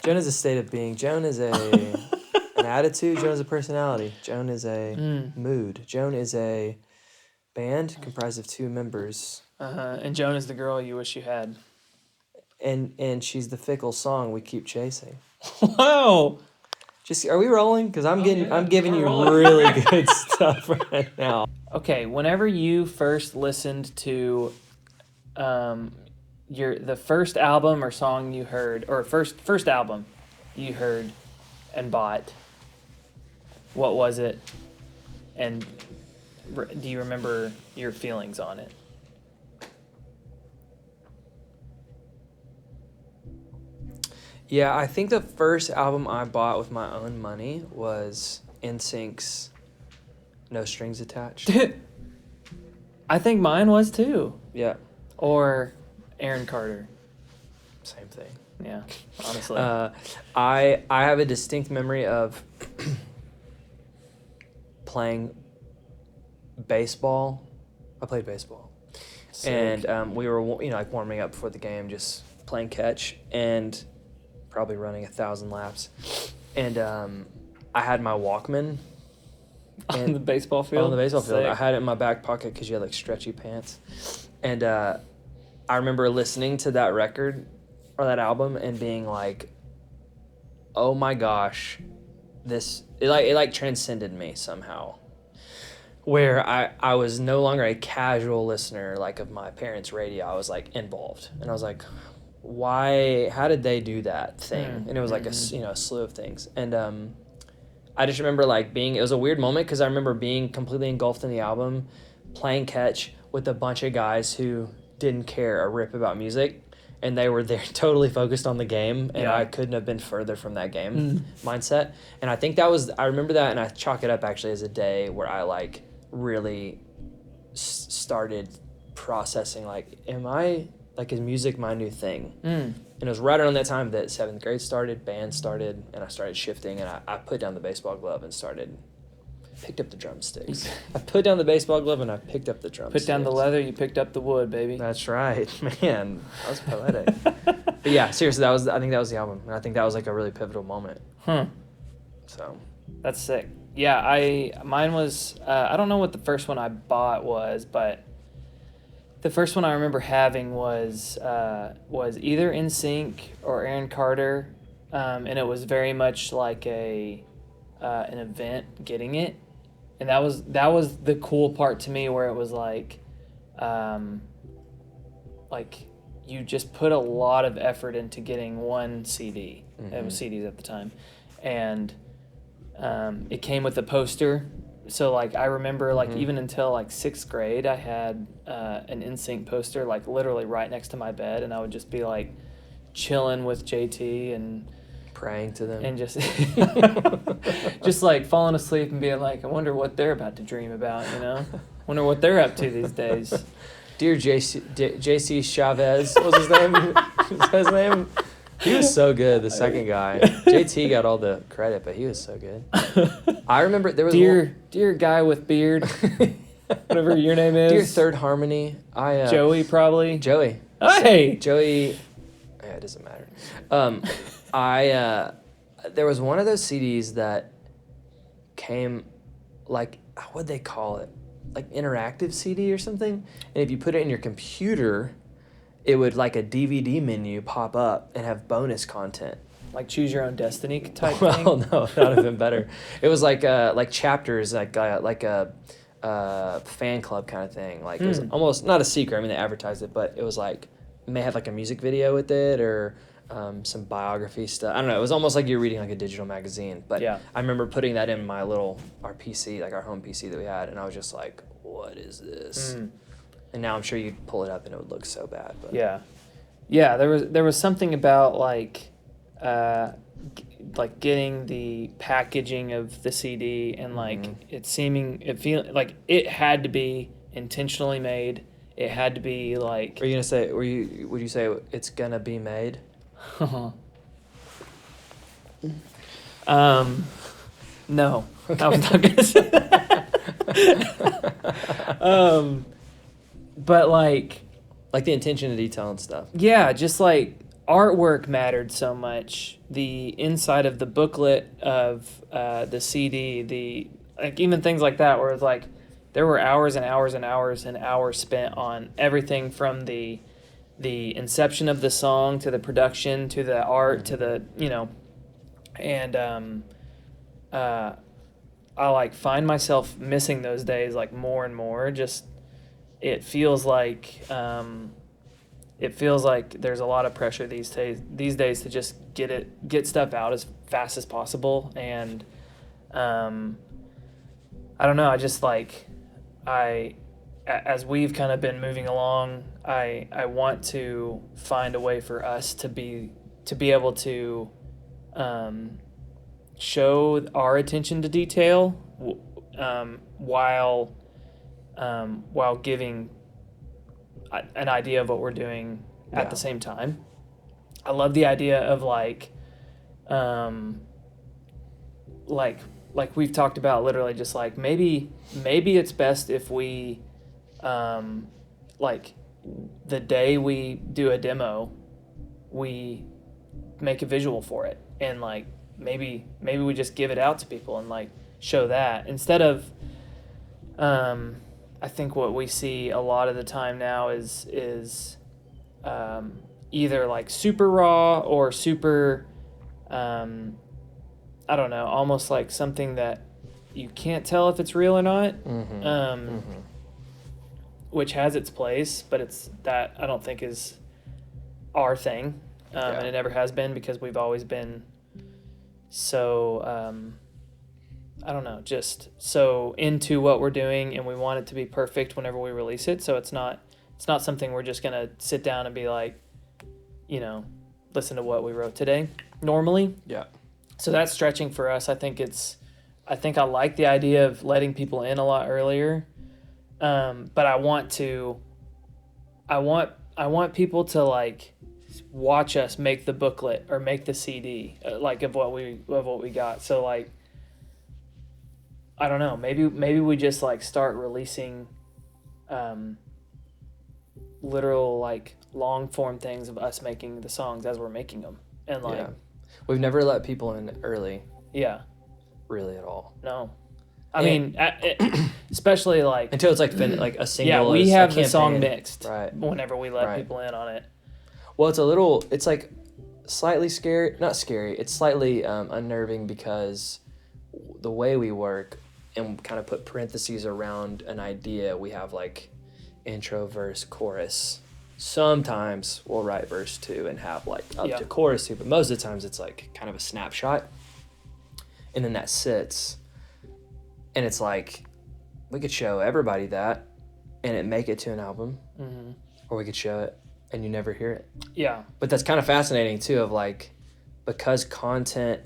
Joan is a state of being. Joan is an attitude. Joan is a personality. Joan is a mood. Joan is a band comprised of 2 members. And Joan is the girl you wish you had. And she's the fickle song we keep chasing. Wow. Just are we rolling? Because I'm giving you really good stuff right now. Okay, whenever you first listened to the first album or song you heard, or first album you heard and bought, what was it? And do you remember your feelings on it? Yeah, I think the first album I bought with my own money was NSYNC's No Strings Attached. I think mine was too. Yeah. Or Aaron Carter. Same thing. Yeah, honestly. I have a distinct memory of playing baseball. I played baseball. Sick. And we were like warming up before the game, just playing catch and probably running 1,000 laps. And I had my Walkman on the baseball field? On the baseball field. Sick. I had it in my back pocket because you had like stretchy pants. And I remember listening to that record or that album and being like, oh my gosh, it transcended me somehow. Where I was no longer a casual listener like of my parents' radio. I was like involved. And I was like, how did they do that thing? And it was like a slew of things. And I just remember like it was a weird moment because I remember being completely engulfed in the album, playing catch with a bunch of guys who didn't care a rip about music, and they were there totally focused on the game, and I couldn't have been further from that game mindset. And I think I remember that, and I chalk it up actually as a day where I like really started processing like, is music my new thing? And it was right around that time that 7th grade started, band started, and I started shifting, and I put down the baseball glove and picked up the drumsticks. I put down the baseball glove and I picked up the drumsticks. Put down the leather, you picked up the wood, baby. That's right, man. That was poetic. But yeah, seriously, I think that was the album, and I think that was like a really pivotal moment. So. That's sick. Yeah, mine was, I don't know what the first one I bought was, but the first one I remember having was either NSYNC or Aaron Carter, and it was very much like an event getting it, and that was the cool part to me, where it was like you just put a lot of effort into getting one CD. It was CDs at the time, and it came with a poster. So, like, I remember, like, even until, like, 6th grade, I had an NSYNC poster, like, literally right next to my bed, and I would just be, like, chilling with JT and... praying to them. And just, just, like, falling asleep and being like, I wonder what they're about to dream about, you know? Wonder what they're up to these days. Dear JC Chavez, what was his name? What's his name? He was so good, the second guy. JT got all the credit, but he was so good. I remember there was dear guy with beard, whatever your name is. Dear Third Harmony. Joey, probably. Joey. Hey! Joey. Yeah, it doesn't matter. There was one of those CDs that came, like, what'd they call it? Like interactive CD or something? And if you put it in your computer, it would, like a DVD menu, pop up and have bonus content. Like Choose Your Own Destiny type thing? Well, no, that would have been better. It was like chapters, like a fan club kind of thing. Like it was almost not a secret. I mean, they advertised it, but it was like, it may have like a music video with it or some biography stuff. I don't know. It was almost like you're reading like a digital magazine. But yeah. I remember putting that in our PC, like our home PC that we had, and I was just like, what is this? And now I'm sure you'd pull it up and it would look so bad. But. Yeah. There was something about like getting the packaging of the CD and like it feeling like it had to be intentionally made. It had to be like. Would you say it's gonna be made? No, okay. I was not gonna say that. But like the intention to detail and stuff. Yeah, just like artwork mattered so much. The inside of the booklet of the CD, even things like that, where it's like there were hours and hours and hours and hours spent on everything from the inception of the song to the production to the art to the and I like find myself missing those days like more and more. Just it feels like there's a lot of pressure these days to just get stuff out as fast as possible. And I don't know, I just like as we've kind of been moving along, I want to find a way for us to be able to show our attention to detail while giving an idea of what we're doing at the same time. I love the idea of like we've talked about, literally just like maybe it's best if we like the day we do a demo, we make a visual for it, and like maybe we just give it out to people and like show that instead of I think what we see a lot of the time now is either like super raw or super I don't know, almost like something that you can't tell if it's real or not. Which has its place, but it's that I don't think is our thing, and it never has been, because we've always been so I don't know, just so into what we're doing, and we want it to be perfect whenever we release it. So it's not something we're just gonna sit down and be like, listen to what we wrote today normally. Yeah. So that's stretching for us. I think I like the idea of letting people in a lot earlier. But I want people to like watch us make the booklet or make the CD like of what we got. So like, I don't know, maybe we just like start releasing literal like long form things of us making the songs as we're making them, and like we've never let people in early. Yeah. Really at all. No. I mean, especially like until it's like like a single. Yeah, we have the song mixed whenever we let people in on it. Well, it's like slightly scary, not scary. It's slightly unnerving, because the way we work and kind of put parentheses around an idea, we have like intro, verse, chorus. Sometimes we'll write verse 2 and have like up to chorus 2, but most of the times it's like kind of a snapshot, and then that sits. And it's like, we could show everybody that and it make it to an album, or we could show it and you never hear it. Yeah. But that's kind of fascinating too, of like, because content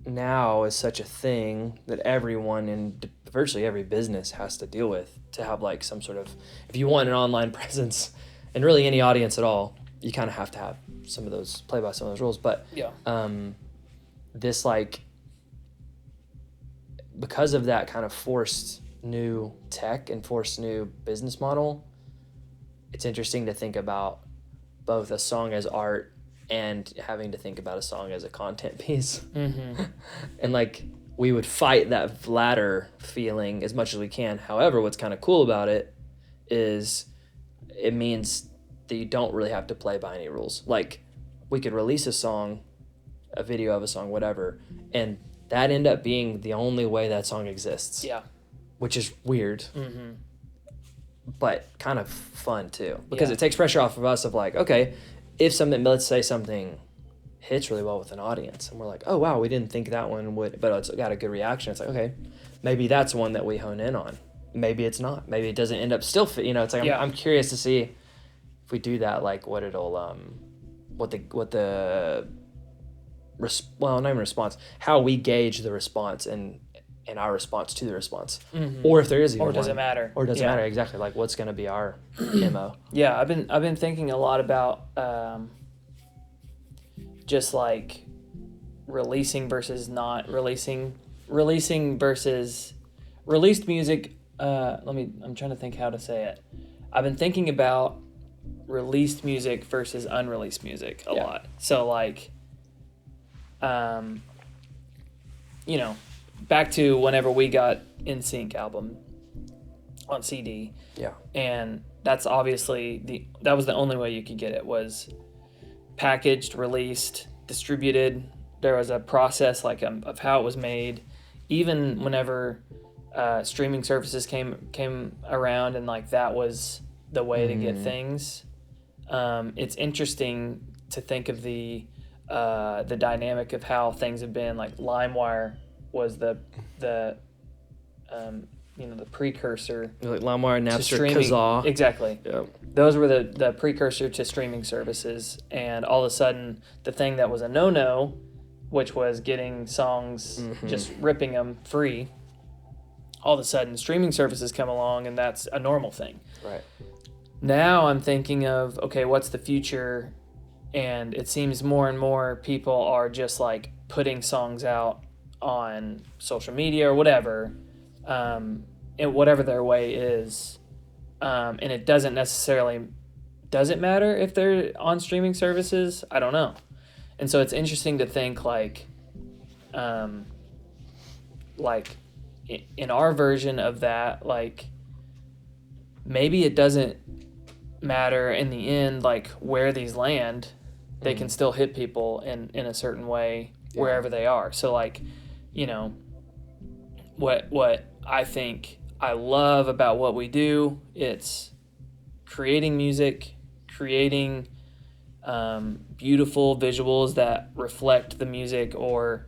now is such a thing that everyone in virtually every business has to deal with, to have like some sort of, if you want an online presence and really any audience at all, you kind of have to have some of those, play by some of those rules. But this like, because of that kind of forced new tech and forced new business model, it's interesting to think about both a song as art and having to think about a song as a content piece. And like, we would fight that latter feeling as much as we can. However, what's kind of cool about it is it means that you don't really have to play by any rules. Like, we could release a song, a video of a song, whatever, and that end up being the only way that song exists. Yeah. Which is weird, but kind of fun too, because it takes pressure off of us of like, okay, if something, let's say something hits really well with an audience and we're like, oh wow, we didn't think that one would, but it's got a good reaction. It's like, okay, maybe that's one that we hone in on. Maybe it's not. Maybe it doesn't end up still fit. It's like, I'm curious to see if we do that, like what it'll, not even response, how we gauge the response and our response to the response, or if there is even or does it matter, or does it matter, exactly, like what's going to be our MO. I've been thinking a lot about just like releasing versus not releasing versus released music. I'm trying to think how to say it. I've been thinking about released music versus unreleased music a Yeah. lot. So like, you know, back to whenever we got NSYNC album on CD, Yeah. and that's obviously that was the only way you could get it, was packaged, released, distributed. There was a process like of how it was made. Even whenever streaming services came around, and like that was the way to get things. It's interesting to think of the dynamic of how things have been. Like LimeWire was the precursor Like LimeWire, to Napster, streaming. Kazaa. Exactly. Yep. Those were the precursor to streaming services, and all of a sudden the thing that was a no-no, which was getting songs, just ripping them free, all of a sudden streaming services come along, and that's a normal thing. Right. Now I'm thinking of, okay, what's the future? And it seems more and more people are just like putting songs out on social media or whatever, in whatever their way is. And it doesn't matter if they're on streaming services. I don't know. And so it's interesting to think like in our version of that, like maybe it doesn't matter in the end, like where these land, they can still hit people in a certain way wherever they are. So like, you know, what I think I love about what we do, it's creating music, creating beautiful visuals that reflect the music or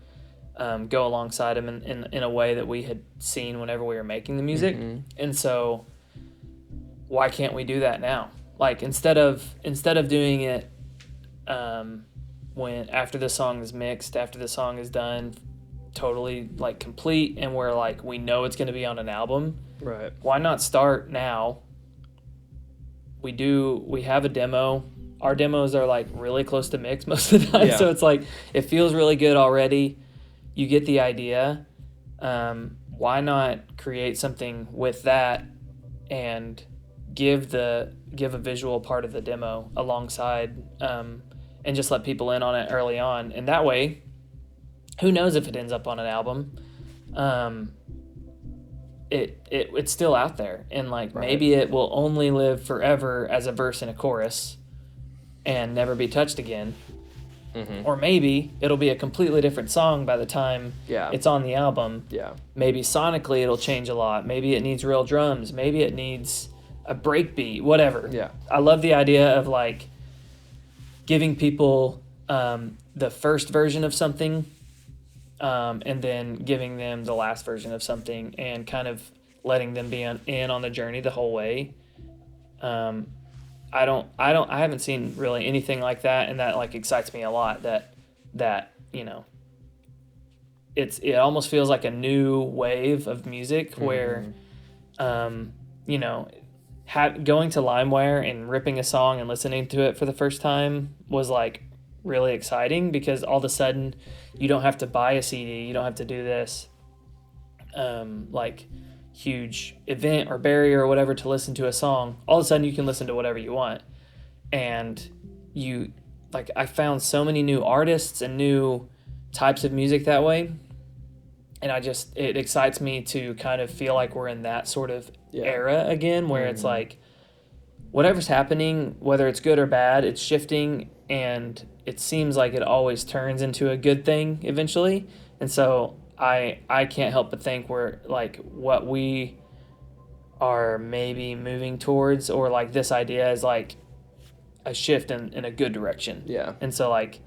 go alongside them in a way that we had seen whenever we were making the music. And so why can't we do that now? Like instead of doing it when after the song is mixed, after the song is done, totally like complete, and we're like, we know it's going to be on an album. Right. Why not start now? We have a demo. Our demos are like really close to mix most of the time. Yeah. So it's like, it feels really good already. You get the idea. Why not create something with that and give a visual part of the demo alongside, and just let people in on it early on. And that way, who knows if it ends up on an album? It's still out there, and like maybe it will only live forever as a verse and a chorus and never be touched again. Or maybe it'll be a completely different song by the time it's on the album. Maybe sonically it'll change a lot. Maybe it needs real drums. Maybe it needs a break beat, whatever. I love the idea of like giving people the first version of something, and then giving them the last version of something, and kind of letting them be in on the journey the whole way. I haven't seen really anything like that, and that like excites me a lot. That you know, it almost feels like a new wave of music where, you know, going to LimeWire and ripping a song and listening to it for the first time was like really exciting, because all of a sudden you don't have to buy a CD, you don't have to do this like huge event or barrier or whatever to listen to a song. All of a sudden you can listen to whatever you want, and you like, I found so many new artists and new types of music that way, and it excites me to kind of feel like we're in that sort of era again, where it's like whatever's happening, whether it's good or bad, it's shifting, and it seems like it always turns into a good thing eventually. And so I can't help but think we're like, what we are maybe moving towards, or like this idea is like a shift in a good direction. And so like,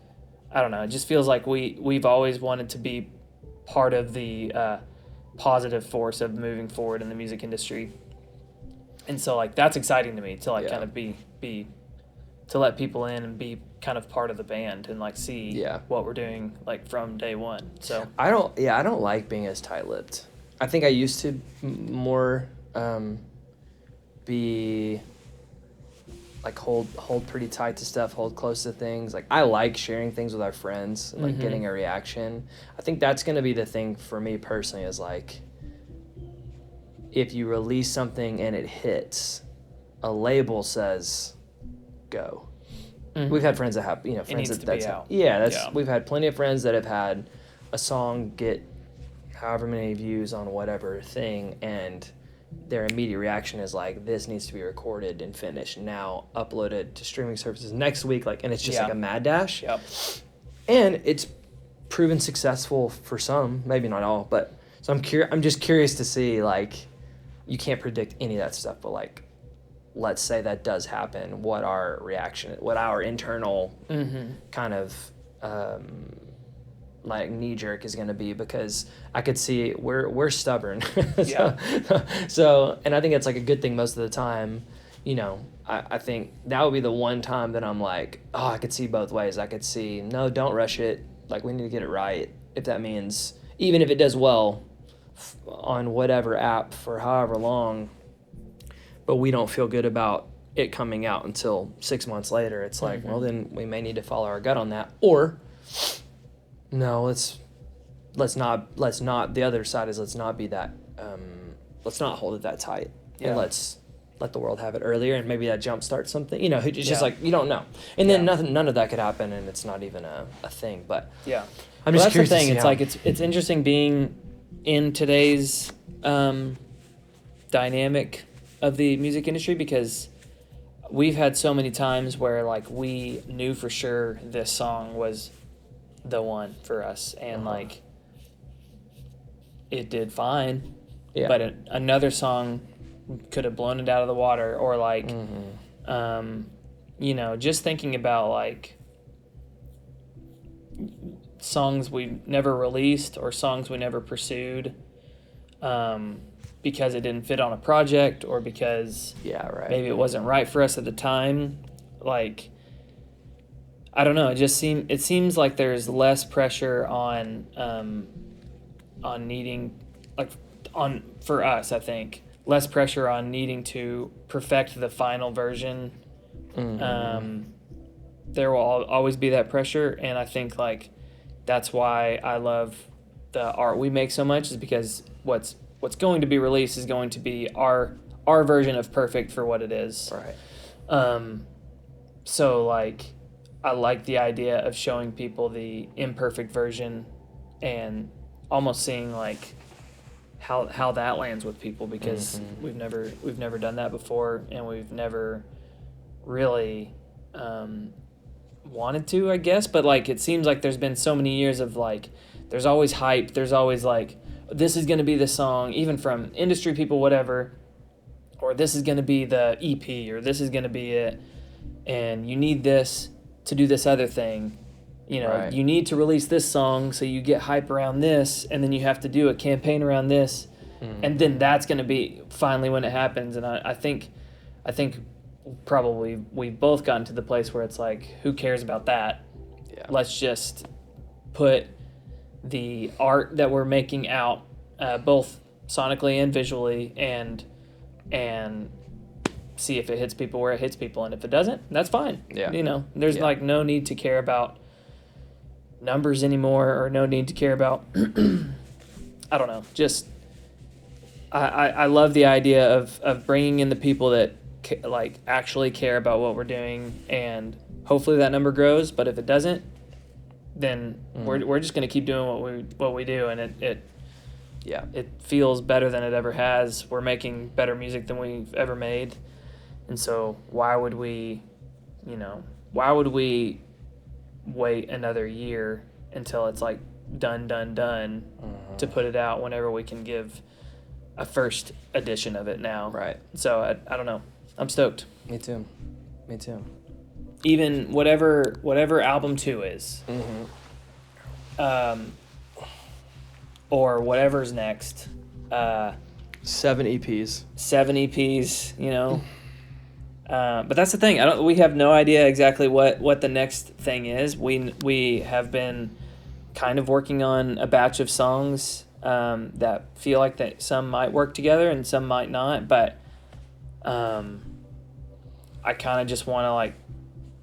I don't know, it just feels like we've always wanted to be part of the positive force of moving forward in the music industry. And so like, that's exciting to me to like kind of be to let people in and be kind of part of the band and like see what we're doing like from day one. So I don't like being as tight-lipped. I think I used to more be like hold pretty tight to stuff, hold close to things. Like I like sharing things with our friends and like getting a reaction. I think that's going to be the thing for me personally, is like, if you release something and it hits, a label says go. Mhm. We've had friends that have, friends needs that to that's be out. yeah. We've had plenty of friends that have had a song get however many views on whatever thing, and their immediate reaction is like, this needs to be recorded and finished now, uploaded to streaming services next week, like, and it's just like a mad dash. Yep. And it's proven successful for some, maybe not all, but so I'm just curious to see, like, you can't predict any of that stuff, but like, let's say that does happen, what our reaction, what our internal kind of like knee jerk is going to be, because I could see we're stubborn. So, and I think it's like a good thing most of the time. I think that would be the one time that I'm like, oh, I could see both ways. I could see, no, don't rush it. Like, we need to get it right. If that means, even if it does well on whatever app for however long, but we don't feel good about it coming out until 6 months later, it's like, well, then we may need to follow our gut on that. Or, no, let's not, the other side is, let's not be that, let's not hold it that tight. Yeah. And let's let the world have it earlier, and maybe that jumpstarts something. It's just like, you don't know. And then none of that could happen, and it's not even a thing. But I'm just curious. That's the thing. It's like it's interesting being in today's dynamic of the music industry, because we've had so many times where like we knew for sure this song was the one for us, and like it did fine, but another song could have blown it out of the water, or like just thinking about like songs we never released or songs we never pursued because it didn't fit on a project, or because maybe it wasn't right for us at the time. Like, I don't know, it seems like there's less pressure on needing, like, for us, I think, less pressure on needing to perfect the final version. There will always be that pressure, and I think like that's why I love the art we make so much, is because what's going to be released is going to be our version of perfect for what it is. Right. So like, I like the idea of showing people the imperfect version and almost seeing like how that lands with people, because we've never done that before, and we've never really wanted to, I guess. But like, it seems like there's been so many years of like, there's always hype, there's always like, this is going to be the song, even from industry people, whatever, or this is going to be the EP, or this is going to be it, and you need this to do this other thing. You need to release this song, so you get hype around this, and then you have to do a campaign around this, and then that's going to be finally when it happens. And I think probably we've both gotten to the place where it's like, who cares about that? Yeah. Let's just put the art that we're making out, both sonically and visually, and see if it hits people where it hits people, and if it doesn't, that's fine. Yeah. There's like no need to care about numbers anymore, or no need to care about I don't know, just I love the idea of bringing in the people that like actually care about what we're doing, and hopefully that number grows. But if it doesn't, then we're just going to keep doing what we do, and it feels better than it ever has. We're making better music than we've ever made, and so why would we wait another year until it's like done to put it out, whenever we can give a first edition of it now? Right. So I don't know. I'm stoked. Me too. Even whatever album 2 is, or whatever's next. 7 EPs. But that's the thing. We have no idea exactly what the next thing is. We have been kind of working on a batch of songs that feel like that some might work together and some might not. But I kind of just want to like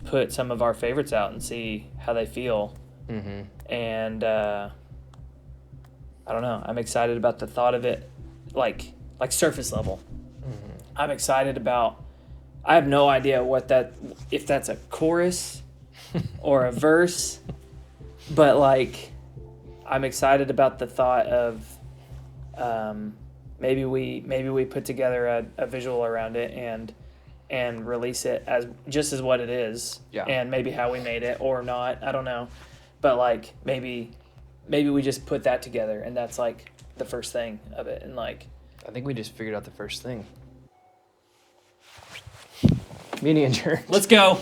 put some of our favorites out and see how they feel. And I don't know. I'm excited about the thought of it, like surface level. I'm excited about I have no idea if that's a chorus or a verse, but like, I'm excited about the thought of maybe we put together a visual around it and release it as just as what it is, and maybe how we made it or not. I don't know, but like maybe we just put that together and that's like the first thing of it, and like I think we just figured out the first thing. Meeting adjourned. Let's go.